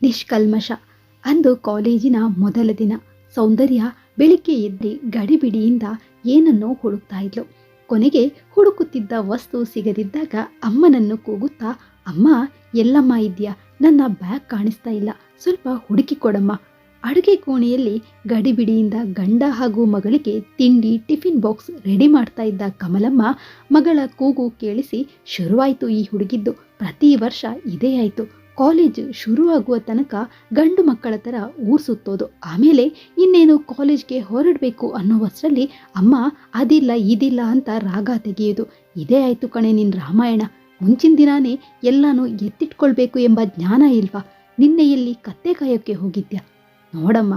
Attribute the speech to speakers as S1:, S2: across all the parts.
S1: ನಿಷ್ಕಲ್ಮಶ. ಅಂದು ಕಾಲೇಜಿನ ಮೊದಲ ದಿನ. ಸೌಂದರ್ಯ ಬೆಳಿಗ್ಗೆ ಎದ್ದು ಗಡಿಬಿಡಿಯಿಂದ ಏನನ್ನೋ ಹುಡುಕ್ತಾ ಇದ್ಲು. ಕೊನೆಗೆ ಹುಡುಕುತ್ತಿದ್ದ ವಸ್ತು ಸಿಗದಿದ್ದಾಗ ಅಮ್ಮನನ್ನು ಕೂಗುತ್ತಾ, ಅಮ್ಮ ಎಲ್ಲಮ್ಮ ಇದ್ಯಾ? ನನ್ನ ಬ್ಯಾಗ್ ಕಾಣಿಸ್ತಾ ಇಲ್ಲ, ಸ್ವಲ್ಪ ಹುಡುಕಿ ಕೊಡಮ್ಮ. ಅಡುಗೆ ಕೋಣೆಯಲ್ಲಿ ಗಡಿಬಿಡಿಯಿಂದ ಗಂಡ ಹಾಗೂ ಮಗಳಿಗೆ ತಿಂಡಿ ಟಿಫಿನ್ ಬಾಕ್ಸ್ ರೆಡಿ ಮಾಡ್ತಾ ಇದ್ದ ಕಮಲಮ್ಮ ಮಗಳ ಕೂಗು ಕೇಳಿಸಿ, ಶುರುವಾಯಿತು ಈ ಹುಡುಗಿದ್ದು. ಪ್ರತಿ ವರ್ಷ ಇದೇ ಆಯಿತು. ಕಾಲೇಜ್ ಶುರುವಾಗುವ ತನಕ ಗಂಡು ಮಕ್ಕಳ ಥರ ಊರು ಸುತ್ತೋದು, ಆಮೇಲೆ ಇನ್ನೇನು ಕಾಲೇಜ್ಗೆ ಹೊರಡಬೇಕು ಅನ್ನೋವಷ್ಟರಲ್ಲಿ ಅಮ್ಮ ಅದಿಲ್ಲ ಇದಿಲ್ಲ ಅಂತ ರಾಗ ತೆಗೆಯೋದು. ಇದೇ ಆಯಿತು ಕಣೆ ನಿನ್ನ ರಾಮಾಯಣ. ಮುಂಚಿನ ದಿನಾನೇ ಎಲ್ಲಾನು ಎತ್ತಿಟ್ಕೊಳ್ಬೇಕು ಎಂಬ ಜ್ಞಾನ ಇಲ್ವಾ? ನಿನ್ನೆಯಲ್ಲಿ ಕತ್ತೆ ಕಾಯೋಕ್ಕೆ ಹೋಗಿದ್ಯಾ? ನೋಡಮ್ಮ,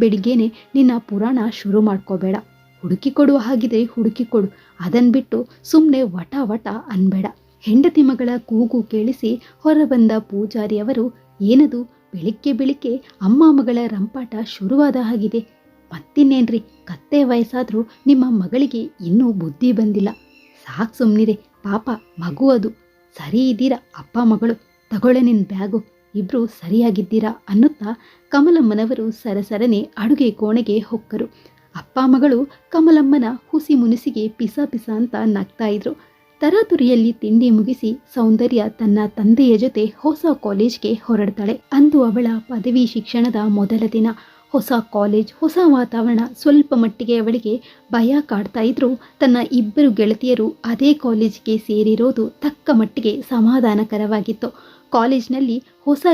S1: ಬೆಳಿಗ್ಗೆನೆ ನಿನ್ನ ಪುರಾಣ ಶುರು ಮಾಡ್ಕೋಬೇಡ. ಹುಡುಕಿ ಕೊಡುವ ಹಾಗಿದ್ರೆ ಹುಡುಕಿ ಕೊಡು, ಅದನ್ ಬಿಟ್ಟು ಸುಮ್ಮನೆ ವಟ ವಟ ಅನ್ಬೇಡ. ಹೆಂಡತಿ ಮಗಳ ಕೂಗು ಕೇಳಿಸಿ ಹೊರಬಂದ ಪೂಜಾರಿಯವರು, ಏನದು ಬೆಳಿಗ್ಗೆ ಅಮ್ಮ ಮಗಳ ರಂಪಾಟ ಶುರುವಾದ ಹಾಗಿದೆ. ಮತ್ತಿನ್ನೇನ್ರಿ, ಕತ್ತೆ ವಯಸ್ಸಾದ್ರೂ ನಿಮ್ಮ ಮಗಳಿಗೆ ಇನ್ನೂ ಬುದ್ಧಿ ಬಂದಿಲ್ಲ. ಸಾಕು ಸುಮ್ಮನಿರೆ, ಪಾಪ ಮಗು ಅದು. ಸರಿ ಇದ್ದೀರಾ ಅಪ್ಪ ಮಗಳು, ತಗೊಳ್ಳೆ ನಿನ್ನ ಬ್ಯಾಗು, ಇಬ್ರು ಸರಿಯಾಗಿದ್ದೀರಾ ಅನ್ನುತ್ತಾ ಕಮಲಮ್ಮನವರು ಸರಸರನೆ ಅಡುಗೆ ಕೋಣೆಗೆ ಹೊಕ್ಕರು. ಅಪ್ಪ ಮಗಳು ಕಮಲಮ್ಮನ ಹುಸಿ ಮುನಿಸಿಗೆ ಪಿಸ ಪಿಸ ಅಂತ ನಗ್ತಾ ಇದ್ರು. ತರಾತುರಿಯಲ್ಲಿ ತಿಂಡಿ ಮುಗಿಸಿ ಸೌಂದರ್ಯ ತನ್ನ ತಂದೆಯ ಜೊತೆ ಹೊಸ ಕಾಲೇಜ್ಗೆ ಹೊರಡ್ತಾಳೆ. ಅಂದು ಅವಳ ಪದವಿ ಶಿಕ್ಷಣದ ಮೊದಲ ದಿನ. ಹೊಸ ಕಾಲೇಜ್, ಹೊಸ ವಾತಾವರಣ. ಸ್ವಲ್ಪ ಮಟ್ಟಿಗೆ ಅವಳಿಗೆ ಭಯ ಕಾಡ್ತಾ ಇದ್ರು. ತನ್ನ ಇಬ್ಬರು ಗೆಳತಿಯರು ಅದೇ ಕಾಲೇಜಿಗೆ ಸೇರಿರೋದು ತಕ್ಕ ಮಟ್ಟಿಗೆ ಸಮಾಧಾನಕರವಾಗಿತ್ತು. ಕಾಲೇಜ್ನಲ್ಲಿ ಹೊಸ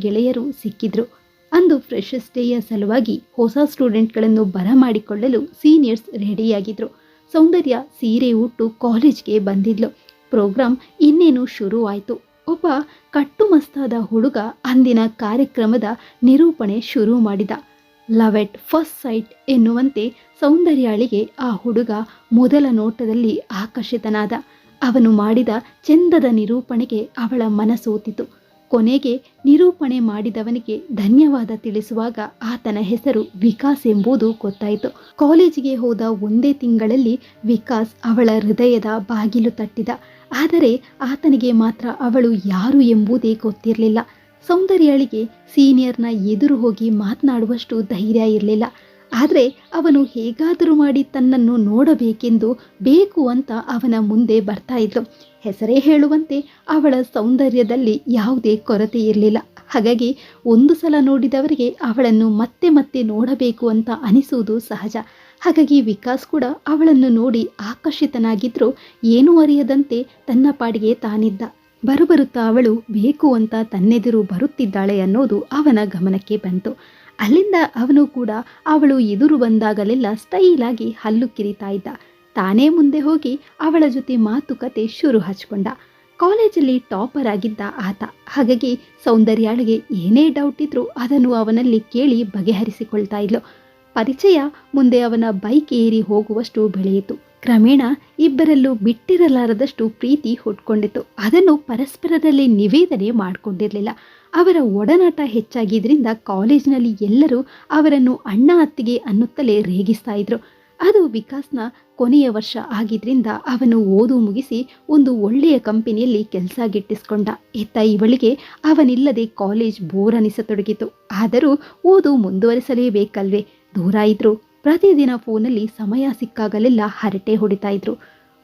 S1: ಗೆಳೆಯರು ಸಿಕ್ಕಿದ್ರು. ಅಂದು ಫ್ರೆಶರ್ಸ್ ಡೇಯ ಸಲುವಾಗಿ ಹೊಸ ಸ್ಟೂಡೆಂಟ್ಗಳನ್ನು ಬರಮಾಡಿಕೊಳ್ಳಲು ಸೀನಿಯರ್ಸ್ ರೆಡಿಯಾಗಿದ್ರು. ಸೌಂದರ್ಯ ಸೀರೆ ಉಟ್ಟು ಕಾಲೇಜ್ಗೆ ಬಂದಿದ್ಲು. ಪ್ರೋಗ್ರಾಂ ಇನ್ನೇನು ಶುರುವಾಯಿತು. ಒಬ್ಬ ಕಟ್ಟುಮಸ್ತಾದ ಹುಡುಗ ಅಂದಿನ ಕಾರ್ಯಕ್ರಮದ ನಿರೂಪಣೆ ಶುರು ಮಾಡಿದ. ಲವ್ ಎಟ್ ಫಸ್ಟ್ ಸೈಟ್ ಎನ್ನುವಂತೆ ಸೌಂದರ್ಯಾಳಿಗೆ ಆ ಹುಡುಗ ಮೊದಲ ನೋಟದಲ್ಲಿ ಆಕರ್ಷಿತನಾದ. ಅವನು ಮಾಡಿದ ಚೆಂದದ ನಿರೂಪಣೆಗೆ ಅವಳ ಮನಸೋತಿತು. ಕೊನೆಗೆ ನಿರೂಪಣೆ ಮಾಡಿದವನಿಗೆ ಧನ್ಯವಾದ ತಿಳಿಸುವಾಗ ಆತನ ಹೆಸರು ವಿಕಾಸ್ ಎಂಬುದು ಗೊತ್ತಾಯಿತು. ಕಾಲೇಜಿಗೆ ಹೋದ ಒಂದೇ ತಿಂಗಳಲ್ಲಿ ವಿಕಾಸ್ ಅವಳ ಹೃದಯದ ಬಾಗಿಲು ತಟ್ಟಿದ. ಆದರೆ ಆತನಿಗೆ ಮಾತ್ರ ಅವಳು ಯಾರು ಎಂಬುದೇ ಗೊತ್ತಿರಲಿಲ್ಲ. ಸೌಂದರ್ಯಾಳಿಗೆ ಸೀನಿಯರ್ನ ಎದುರು ಹೋಗಿ ಮಾತನಾಡುವಷ್ಟು ಧೈರ್ಯ ಇರಲಿಲ್ಲ. ಆದರೆ ಅವನು ಹೇಗಾದರೂ ಮಾಡಿ ತನ್ನನ್ನು ನೋಡಬೇಕೆಂದು ಬೇಕು ಅಂತ ಅವನ ಮುಂದೆ ಬರ್ತಾ ಇದ್ಲು. ಹೆಸರೇ ಹೇಳುವಂತೆ ಅವಳ ಸೌಂದರ್ಯದಲ್ಲಿ ಯಾವುದೇ ಕೊರತೆ ಇರಲಿಲ್ಲ. ಹಾಗಾಗಿ ಒಂದು ಸಲ ನೋಡಿದವರಿಗೆ ಅವಳನ್ನು ಮತ್ತೆ ಮತ್ತೆ ನೋಡಬೇಕು ಅಂತ ಅನಿಸುವುದು ಸಹಜ. ಹಾಗಾಗಿ ವಿಕಾಸ್ ಕೂಡ ಅವಳನ್ನು ನೋಡಿ ಆಕರ್ಷಿತನಾಗಿದ್ರೂ ಏನೂ ಅರಿಯದಂತೆ ತನ್ನ ಪಾಡಿಗೆ ತಾನಿದ್ದ. ಬರುತ್ತಾ ಅವಳು ಬೇಕು ಅಂತ ತನ್ನೆದುರು ಬರುತ್ತಿದ್ದಾಳೆ ಅನ್ನೋದು ಅವನ ಗಮನಕ್ಕೆ ಬಂತು. ಅಲ್ಲಿಂದ ಅವನು ಕೂಡ ಅವಳು ಎದುರು ಬಂದಾಗಲೆಲ್ಲ ಸ್ಟೈಲಾಗಿ ಹಲ್ಲು ಕಿರಿತಾ ಇದ್ದ. ತಾನೇ ಮುಂದೆ ಹೋಗಿ ಅವಳ ಜೊತೆ ಮಾತುಕತೆ ಶುರು ಹಚ್ಕೊಂಡ. ಕಾಲೇಜಲ್ಲಿ ಟಾಪರ್ ಆಗಿದ್ದ ಆತ. ಹಾಗಾಗಿ ಸೌಂದರ್ಯಾಳಿಗೆ ಏನೇ ಡೌಟ್ ಇದ್ರೂ ಅದನ್ನು ಅವನಲ್ಲಿ ಕೇಳಿ ಬಗೆಹರಿಸಿಕೊಳ್ತಾ ಇದ್ಲು. ಪರಿಚಯ ಮುಂದೆ ಅವನ ಬೈಕ್ ಏರಿ ಹೋಗುವಷ್ಟು ಬೆಳೆಯಿತು. ಕ್ರಮೇಣ ಇಬ್ಬರಲ್ಲೂ ಬಿಟ್ಟಿರಲಾರದಷ್ಟು ಪ್ರೀತಿ ಹುಟ್ಕೊಂಡಿತು. ಅದನ್ನು ಪರಸ್ಪರದಲ್ಲಿ ನಿವೇದನೆ ಮಾಡಿಕೊಂಡಿರಲಿಲ್ಲ. ಅವರ ಒಡನಾಟ ಹೆಚ್ಚಾಗಿದ್ದರಿಂದ ಕಾಲೇಜಿನಲ್ಲಿ ಎಲ್ಲರೂ ಅವರನ್ನು ಅಣ್ಣ ಅತ್ತಿಗೆ ಅನ್ನುತ್ತಲೇ ರೇಗಿಸ್ತಾ ಇದ್ರು. ಅದು ವಿಕಾಸ್ನ ಕೊನೆಯ ವರ್ಷ ಆಗಿದ್ರಿಂದ ಅವನು ಓದು ಮುಗಿಸಿ ಒಂದು ಒಳ್ಳೆಯ ಕಂಪನಿಯಲ್ಲಿ ಕೆಲಸ ಗಿಟ್ಟಿಸ್ಕೊಂಡ. ಇತ್ತ ಇವಳಿಗೆ ಅವನಿಲ್ಲದೆ ಕಾಲೇಜ್ ಬೋರ್ ಅನಿಸತೊಡಗಿತು. ಆದರೂ ಓದು ಮುಂದುವರಿಸಲೇಬೇಕಲ್ವೇ? ದೂರ ಇದ್ರು. ಪ್ರತಿದಿನ ಫೋನಲ್ಲಿ ಸಮಯ ಸಿಕ್ಕಾಗಲೆಲ್ಲ ಹರಟೆ ಹೊಡಿತಾ ಇದ್ರು.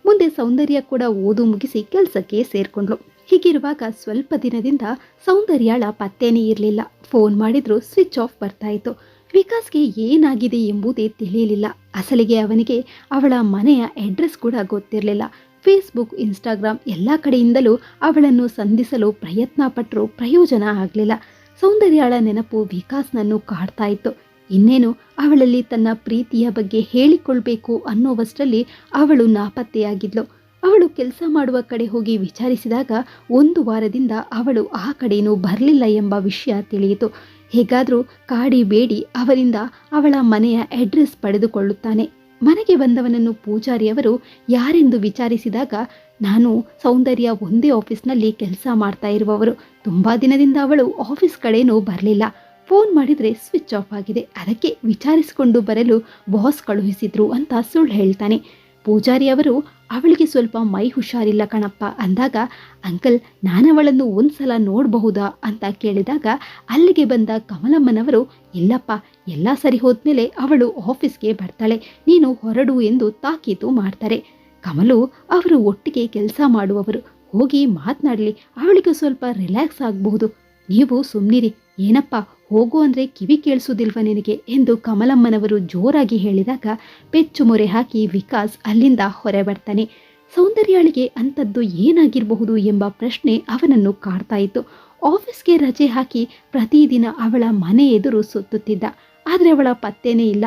S1: ಮುಂದೆ ಸೌಂದರ್ಯ ಕೂಡ ಓದು ಮುಗಿಸಿ ಕೆಲಸಕ್ಕೆ ಸೇರ್ಕೊಂಡ್ಳು. ಹೀಗಿರುವಾಗ ಸ್ವಲ್ಪ ದಿನದಿಂದ ಸೌಂದರ್ಯಾಳ ಪತ್ತೇನೇ ಇರಲಿಲ್ಲ. ಫೋನ್ ಮಾಡಿದ್ರು ಸ್ವಿಚ್ ಆಫ್ ಬರ್ತಾ ಇತ್ತು. ವಿಕಾಸ್ಗೆ ಏನಾಗಿದೆ ಎಂಬುದೇ ತಿಳಿಯಲಿಲ್ಲ. ಅಸಲಿಗೆ ಅವನಿಗೆ ಅವಳ ಮನೆಯ ಅಡ್ರೆಸ್ ಕೂಡ ಗೊತ್ತಿರಲಿಲ್ಲ. ಫೇಸ್ಬುಕ್, ಇನ್ಸ್ಟಾಗ್ರಾಮ್ ಎಲ್ಲ ಕಡೆಯಿಂದಲೂ ಅವಳನ್ನು ಸಂಧಿಸಲು ಪ್ರಯತ್ನ ಪಟ್ಟರೂ ಪ್ರಯೋಜನ ಆಗಲಿಲ್ಲ. ಸೌಂದರ್ಯಾಳ ನೆನಪು ವಿಕಾಸ್ನನ್ನು ಕಾಡ್ತಾ ಇತ್ತು. ಇನ್ನೇನು ಅವಳಲ್ಲಿ ತನ್ನ ಪ್ರೀತಿಯ ಬಗ್ಗೆ ಹೇಳಿಕೊಳ್ಬೇಕು ಅನ್ನೋವಷ್ಟರಲ್ಲಿ ಅವಳು ನಾಪತ್ತೆಯಾಗಿದ್ಲು. ಅವಳು ಕೆಲಸ ಮಾಡುವ ಕಡೆ ಹೋಗಿ ವಿಚಾರಿಸಿದಾಗ 1 ವಾರದಿಂದ ಅವಳು ಆ ಕಡೆನೂ ಬರಲಿಲ್ಲ ಎಂಬ ವಿಷಯ ತಿಳಿಯಿತು. ಹೇಗಾದರೂ ಕಾಡಿ ಬೇಡಿ ಅವರಿಂದ ಅವಳ ಮನೆಯ ಅಡ್ರೆಸ್ ಪಡೆದುಕೊಳ್ಳುತ್ತಾನೆ. ಮನೆಗೆ ಬಂದವನನ್ನು ಪೂಜಾರಿಯವರು ಯಾರೆಂದು ವಿಚಾರಿಸಿದಾಗ, ನಾನು ಸೌಂದರ್ಯ ಒಂದೇ ಆಫೀಸ್ನಲ್ಲಿ ಕೆಲಸ ಮಾಡ್ತಾ ಇರುವವರು. ತುಂಬ ದಿನದಿಂದ ಅವಳು ಆಫೀಸ್ ಕಡೆನೂ ಬರಲಿಲ್ಲ. ಫೋನ್ ಮಾಡಿದರೆ ಸ್ವಿಚ್ ಆಫ್ ಆಗಿದೆ, ಅದಕ್ಕೆ ವಿಚಾರಿಸಿಕೊಂಡು ಬರಲು ಬಾಸ್ ಕಳುಹಿಸಿದ್ರು ಅಂತ ಸುಳ್ಳು ಹೇಳ್ತಾನೆ. ಪೂಜಾರಿಯವರು ಅವಳಿಗೆ ಸ್ವಲ್ಪ ಮೈ ಹುಷಾರಿಲ್ಲ ಕಣಪ್ಪ ಅಂದಾಗ, ಅಂಕಲ್ ನಾನವಳನ್ನು ಒಂದ್ಸಲ ನೋಡಬಹುದಾ ಅಂತ ಕೇಳಿದಾಗ ಅಲ್ಲಿಗೆ ಬಂದ ಕಮಲಮ್ಮನವರು, ಇಲ್ಲಪ್ಪ, ಎಲ್ಲ ಸರಿ ಹೋದ್ಮೇಲೆ ಅವಳು ಆಫೀಸ್ಗೆ ಬರ್ತಾಳೆ, ನೀನು ಹೊರಡು ಎಂದು ತಾಕೀತು ಮಾಡ್ತಾರೆ. ಕಮಲು ಅವರು ಒಟ್ಟಿಗೆ ಕೆಲಸ ಮಾಡುವವರು, ಹೋಗಿ ಮಾತನಾಡಲಿ, ಅವಳಿಗೆ ಸ್ವಲ್ಪ ರಿಲ್ಯಾಕ್ಸ್ ಆಗಬಹುದು, ನೀವು ಸುಮ್ಮನಿರಿ, ಏನಪ್ಪ ಹೋಗು ಅಂದರೆ ಕಿವಿ ಕೇಳಿಸೋದಿಲ್ವ ನಿನಗೆ ಎಂದು ಕಮಲಮ್ಮನವರು ಜೋರಾಗಿ ಹೇಳಿದಾಗ ಪೆಚ್ಚು ಮೊರೆ ಹಾಕಿ ವಿಕಾಸ್ ಅಲ್ಲಿಂದ ಹೊರ ಬರ್ತಾನೆ. ಸೌಂದರ್ಯಾಳಿಗೆ ಅಂಥದ್ದು ಏನಾಗಿರಬಹುದು ಎಂಬ ಪ್ರಶ್ನೆ ಅವನನ್ನು ಕಾಡ್ತಾ ಇತ್ತು. ಆಫೀಸ್ಗೆ ರಜೆ ಹಾಕಿ ಪ್ರತಿದಿನ ಅವಳ ಮನೆ ಎದುರು ಸುತ್ತುತ್ತಿದ್ದ, ಆದರೆ ಅವಳ ಪತ್ತೇನೇ ಇಲ್ಲ.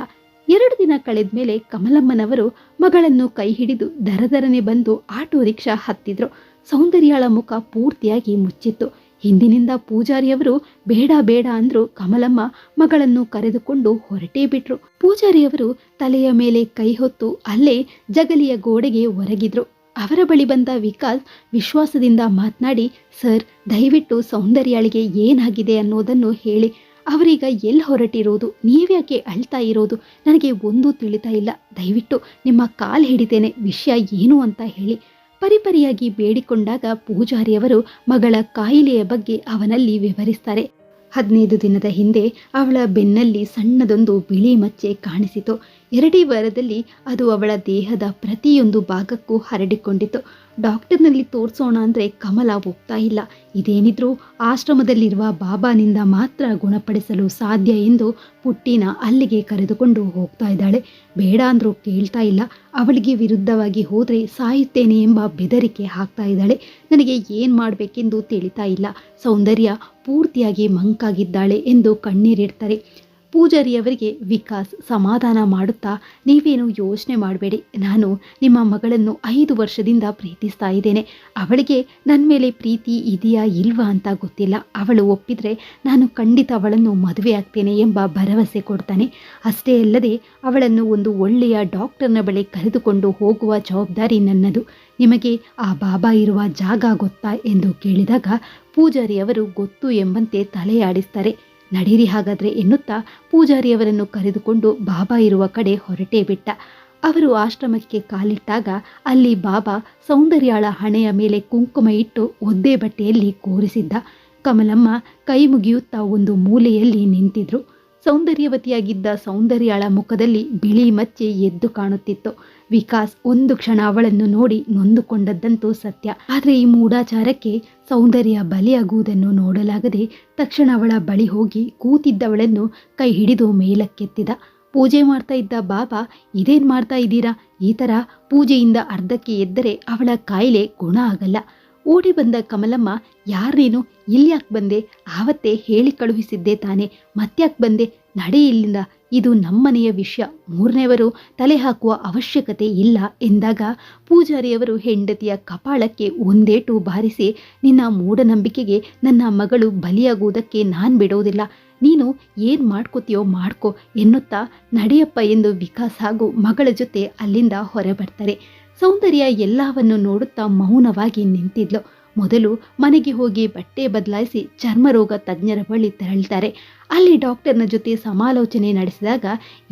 S1: 2 ದಿನ ಕಳೆದ ಮೇಲೆ ಕಮಲಮ್ಮನವರು ಮಗಳನ್ನು ಕೈ ಹಿಡಿದು ದರದರನೆ ಬಂದು ಆಟೋ ರಿಕ್ಷಾ ಹತ್ತಿದ್ರು. ಸೌಂದರ್ಯಾಳ ಮುಖ ಪೂರ್ತಿಯಾಗಿ ಮುಚ್ಚಿತ್ತು. ಹಿಂದಿನಿಂದ ಪೂಜಾರಿಯವರು ಬೇಡ ಬೇಡ ಅಂದ್ರು. ಕಮಲಮ್ಮ ಮಗಳನ್ನು ಕರೆದುಕೊಂಡು ಹೊರಟೇ ಬಿಟ್ರು. ಪೂಜಾರಿಯವರು ತಲೆಯ ಮೇಲೆ ಕೈ ಹೊತ್ತು ಅಲ್ಲೇ ಜಗಲಿಯ ಗೋಡೆಗೆ ಒರಗಿದ್ರು. ಅವರ ಬಳಿ ಬಂದ ವಿಕಾಸ್ ವಿಶ್ವಾಸದಿಂದ ಮಾತನಾಡಿ, ಸರ್, ದಯವಿಟ್ಟು ಸೌಂದರ್ಯಾಳಿಗೆ ಏನಾಗಿದೆ ಅನ್ನೋದನ್ನು ಹೇಳಿ, ಅವರೀಗ ಎಲ್ಲಿ ಹೊರಟಿರೋದು, ನೀವ್ಯಾಕೆ ಅಳ್ತಾ ಇರೋದು, ನನಗೆ ಒಂದೂ ತಿಳಿತಾ ಇಲ್ಲ, ದಯವಿಟ್ಟು ನಿಮ್ಮ ಕಾಲು ಹಿಡಿತೇನೆ, ವಿಷಯ ಏನು ಅಂತ ಹೇಳಿ ಪರಿಪರಿಯಾಗಿ ಬೇಡಿಕೊಂಡಾಗ ಪೂಜಾರಿಯವರು ಮಗಳ ಕಾಯಿಲೆಯ ಬಗ್ಗೆ ಅವನಲ್ಲಿ ವಿವರಿಸ್ತಾರೆ. 15 ದಿನದ ಹಿಂದೆ ಅವಳ ಬೆನ್ನಲ್ಲಿ ಸಣ್ಣದೊಂದು ಬಿಳಿ ಮಚ್ಚೆ ಕಾಣಿಸಿತು. 2 ವಾರದಲ್ಲಿ ಅದು ಅವಳ ದೇಹದ ಪ್ರತಿಯೊಂದು ಭಾಗಕ್ಕೂ ಹರಡಿಕೊಂಡಿತ್ತು. ಡಾಕ್ಟರ್ನಲ್ಲಿ ತೋರಿಸೋಣ ಅಂದರೆ ಕಮಲ ಒಪ್ತಾ ಇಲ್ಲ. ಇದೇನಿದ್ರೂ ಆಶ್ರಮದಲ್ಲಿರುವ ಬಾಬಾನಿಂದ ಮಾತ್ರ ಗುಣಪಡಿಸಲು ಸಾಧ್ಯ ಎಂದು ಪುಟ್ಟಿನ ಅಲ್ಲಿಗೆ ಕರೆದುಕೊಂಡು ಹೋಗ್ತಾ ಇದ್ದಾಳೆ. ಬೇಡ ಅಂದರೂ ಕೇಳ್ತಾ ಇಲ್ಲ. ಅವಳಿಗೆ ವಿರುದ್ಧವಾಗಿ ಹೋದರೆ ಸಾಯುತ್ತೇನೆ ಎಂಬ ಬೆದರಿಕೆ ಹಾಕ್ತಾ ಇದ್ದಾಳೆ. ನನಗೆ ಏನು ಮಾಡಬೇಕೆಂದು ತಿಳಿತಾ ಇಲ್ಲ. ಸೌಂದರ್ಯ ಪೂರ್ತಿಯಾಗಿ ಮಂಕಾಗಿದ್ದಾಳೆ ಎಂದು ಕಣ್ಣೀರಿಡ್ತಾರೆ. ಪೂಜಾರಿಯವರಿಗೆ ವಿಕಾಸ್ ಸಮಾಧಾನ ಮಾಡುತ್ತಾ, ನೀವೇನು ಯೋಚನೆ ಮಾಡಬೇಡಿ, ನಾನು ನಿಮ್ಮ ಮಗಳನ್ನು 5 ವರ್ಷದಿಂದ ಪ್ರೀತಿಸ್ತಾ ಇದ್ದೇನೆ. ಅವಳಿಗೆ ನನ್ನ ಮೇಲೆ ಪ್ರೀತಿ ಇದೆಯಾ ಇಲ್ವಾ ಅಂತ ಗೊತ್ತಿಲ್ಲ. ಅವಳು ಒಪ್ಪಿದರೆ ನಾನು ಖಂಡಿತ ಅವಳನ್ನು ಮದುವೆ ಆಗ್ತೇನೆ ಎಂಬ ಭರವಸೆ ಕೊಡ್ತಾನೆ. ಅಷ್ಟೇ ಅಲ್ಲದೆ ಅವಳನ್ನು ಒಂದು ಒಳ್ಳೆಯ ಡಾಕ್ಟರ್ನ ಬಳಿ ಕರೆದುಕೊಂಡು ಹೋಗುವ ಜವಾಬ್ದಾರಿ ನನ್ನದು. ನಿಮಗೆ ಆ ಬಾಬಾ ಇರುವ ಜಾಗ ಗೊತ್ತಾ ಎಂದು ಕೇಳಿದಾಗ ಪೂಜಾರಿಯವರು ಗೊತ್ತು ಎಂಬಂತೆ ತಲೆಯಾಡಿಸ್ತಾರೆ. ನಡೀರಿ ಹಾಗಾದ್ರೆ ಎನ್ನುತ್ತಾ ಪೂಜಾರಿಯವರನ್ನು ಕರೆದುಕೊಂಡು ಬಾಬಾ ಇರುವ ಕಡೆ ಹೊರಟೇ ಬಿಟ್ಟ. ಅವರು ಆಶ್ರಮಕ್ಕೆ ಕಾಲಿಟ್ಟಾಗ ಅಲ್ಲಿ ಬಾಬಾ ಸೌಂದರ್ಯಾಳ ಹಣೆಯ ಮೇಲೆ ಕುಂಕುಮ ಇಟ್ಟು ಒದ್ದೆ ಬಟ್ಟೆಯಲ್ಲಿ ಕೂರಿಸಿದ್ದ. ಕಮಲಮ್ಮ ಕೈ ಮುಗಿಯುತ್ತಾ ಒಂದು ಮೂಲೆಯಲ್ಲಿ ನಿಂತಿದ್ರು. ಸೌಂದರ್ಯವತಿಯಾಗಿದ್ದ ಸೌಂದರ್ಯಾಳ ಮುಖದಲ್ಲಿ ಬಿಳಿ ಮಚ್ಚೆ ಎದ್ದು ಕಾಣುತ್ತಿತ್ತು. ವಿಕಾಸ್ ಒಂದು ಕ್ಷಣ ಅವಳನ್ನು ನೋಡಿ ನೊಂದುಕೊಂಡದ್ದಂತೂ ಸತ್ಯ. ಆದರೆ ಈ ಮೂಢಾಚಾರಕ್ಕೆ ಸೌಂದರ್ಯ ಬಲಿಯಾಗುವುದನ್ನು ನೋಡಲಾಗದೆ ತಕ್ಷಣ ಅವಳ ಬಳಿ ಹೋಗಿ ಕೂತಿದ್ದವಳನ್ನು ಕೈ ಹಿಡಿದು ಮೇಲಕ್ಕೆತ್ತಿದ. ಪೂಜೆ ಮಾಡ್ತಾ ಇದ್ದ ಬಾಬಾ, ಇದೇನು ಮಾಡ್ತಾ ಇದ್ದೀರಾ, ಈ ಥರ ಪೂಜೆಯಿಂದ ಅರ್ಧಕ್ಕೆ ಎದ್ದರೆ ಅವಳ ಕಾಯಿಲೆ ಗುಣ ಆಗಲ್ಲ. ಓಡಿ ಬಂದ ಕಮಲಮ್ಮ, ಯಾರೇನು, ಇಲ್ಯಾಕೆ ಬಂದೆ, ಆವತ್ತೇ ಹೇಳಿ ಕಳುಹಿಸಿದ್ದೆ ತಾನೆ, ಮತ್ತ್ಯಾಕೆ ಬಂದೆ, ನಡೆ ಇಲ್ಲಿಂದ, ಇದು ನಮ್ಮನೆಯ ವಿಷಯ, 3ನೇವರು ತಲೆ ಹಾಕುವ ಅವಶ್ಯಕತೆ ಇಲ್ಲ ಎಂದಾಗ ಪೂಜಾರಿಯವರು ಹೆಂಡತಿಯ ಕಪಾಳಕ್ಕೆ ಒಂದೇಟು ಬಾರಿಸಿ, ನಿನ್ನ ಮೂಢನಂಬಿಕೆಗೆ ನನ್ನ ಮಗಳು ಬಲಿಯಾಗುವುದಕ್ಕೆ ನಾನು ಬಿಡೋದಿಲ್ಲ, ನೀನು ಏನು ಮಾಡ್ಕೋತೀಯೋ ಮಾಡ್ಕೋ ಎನ್ನುತ್ತಾ ನಡೆಯಪ್ಪ ಎಂದು ವಿಕಾಸ್ ಹಾಗೂ ಮಗಳ ಜೊತೆ ಅಲ್ಲಿಂದ ಹೊರಬರ್ತಾರೆ. ಸೌಂದರ್ಯ ಎಲ್ಲವನ್ನು ನೋಡುತ್ತಾ ಮೌನವಾಗಿ ನಿಂತಿದ್ಲು. ಮೊದಲು ಮನೆಗೆ ಹೋಗಿ ಬಟ್ಟೆ ಬದಲಾಯಿಸಿ ಚರ್ಮರೋಗ ತಜ್ಞರ ಬಳಿ ತೆರಳ್ತಾರೆ. ಅಲ್ಲಿ ಡಾಕ್ಟರ್ನ ಜೊತೆ ಸಮಾಲೋಚನೆ ನಡೆಸಿದಾಗ,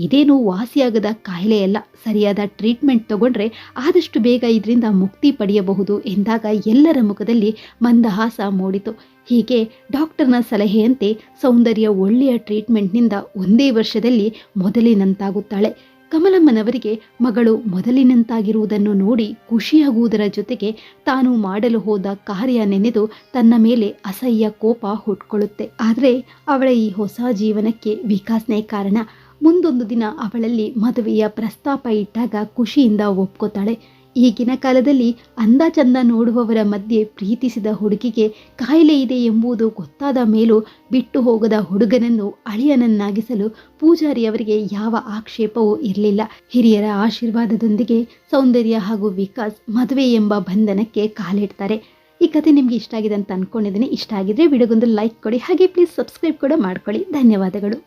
S1: ಇದೇನೂ ವಾಸಿಯಾಗದ ಕಾಯಿಲೆಯಲ್ಲ, ಸರಿಯಾದ ಟ್ರೀಟ್ಮೆಂಟ್ ತಗೊಂಡ್ರೆ ಆದಷ್ಟು ಬೇಗ ಇದರಿಂದ ಮುಕ್ತಿ ಪಡೆಯಬಹುದು ಎಂದಾಗ ಎಲ್ಲರ ಮುಖದಲ್ಲಿ ಮಂದಹಾಸ ಮೂಡಿತು. ಹೀಗೆ ಡಾಕ್ಟರ್ನ ಸಲಹೆಯಂತೆ ಸೌಂದರ್ಯ ಒಳ್ಳೆಯ ಟ್ರೀಟ್ಮೆಂಟ್ನಿಂದ 1 ವರ್ಷದಲ್ಲಿ ಮೊದಲಿನಂತಾಗುತ್ತಾಳೆ. ಕಮಲಮ್ಮನವರಿಗೆ ಮಗಳು ಮೊದಲಿನಂತಾಗಿರುವುದನ್ನು ನೋಡಿ ಖುಷಿಯಾಗುವುದರ ಜೊತೆಗೆ ತಾನು ಮಾಡಲು ಹೋದ ಕಾರ್ಯ ನೆನೆದು ತನ್ನ ಮೇಲೆ ಅಸಹ್ಯ ಕೋಪ ಹುಟ್ಕೊಳ್ಳುತ್ತೆ. ಆದರೆ ಅವಳ ಈ ಹೊಸ ಜೀವನಕ್ಕೆ ವಿಕಾಸ್ನೇ ಕಾರಣ. ಮುಂದೊಂದು ದಿನ ಅವಳಲ್ಲಿ ಮದುವೆಯ ಪ್ರಸ್ತಾಪ ಇಟ್ಟಾಗ ಖುಷಿಯಿಂದ ಒಪ್ಕೋತಾಳೆ. ಈಗಿನ ಕಾಲದಲ್ಲಿ ಅಂದ ಚಂದ ನೋಡುವವರ ಮಧ್ಯೆ ಪ್ರೀತಿಸಿದ ಹುಡುಗಿಗೆ ಕಾಯಿಲೆ ಇದೆ ಎಂಬುದು ಗೊತ್ತಾದ ಮೇಲೂ ಬಿಟ್ಟು ಹೋಗದ ಹುಡುಗನನ್ನು ಅಳಿಯನನ್ನಾಗಿಸಲು ಪೂಜಾರಿಯವರಿಗೆ ಯಾವ ಆಕ್ಷೇಪವೂ ಇರಲಿಲ್ಲ. ಹಿರಿಯರ ಆಶೀರ್ವಾದದೊಂದಿಗೆ ಸೌಂದರ್ಯ ಹಾಗೂ ವಿಕಾಸ್ ಮದುವೆ ಎಂಬ ಬಂಧನಕ್ಕೆ ಕಾಲಿಡ್ತಾರೆ. ಈ ಕಥೆ ನಿಮಗೆ ಇಷ್ಟ ಆಗಿದೆ ಅಂತ ಅಂದ್ಕೊಂಡಿದ್ದೀನಿ. ಇಷ್ಟ ಆಗಿದ್ರೆ ವಿಡಿಯೋಗೊಂದು ಲೈಕ್ ಕೊಡಿ, ಹಾಗೆ ಪ್ಲೀಸ್ ಸಬ್ಸ್ಕ್ರೈಬ್ ಕೂಡ ಮಾಡ್ಕೊಳ್ಳಿ. ಧನ್ಯವಾದಗಳು.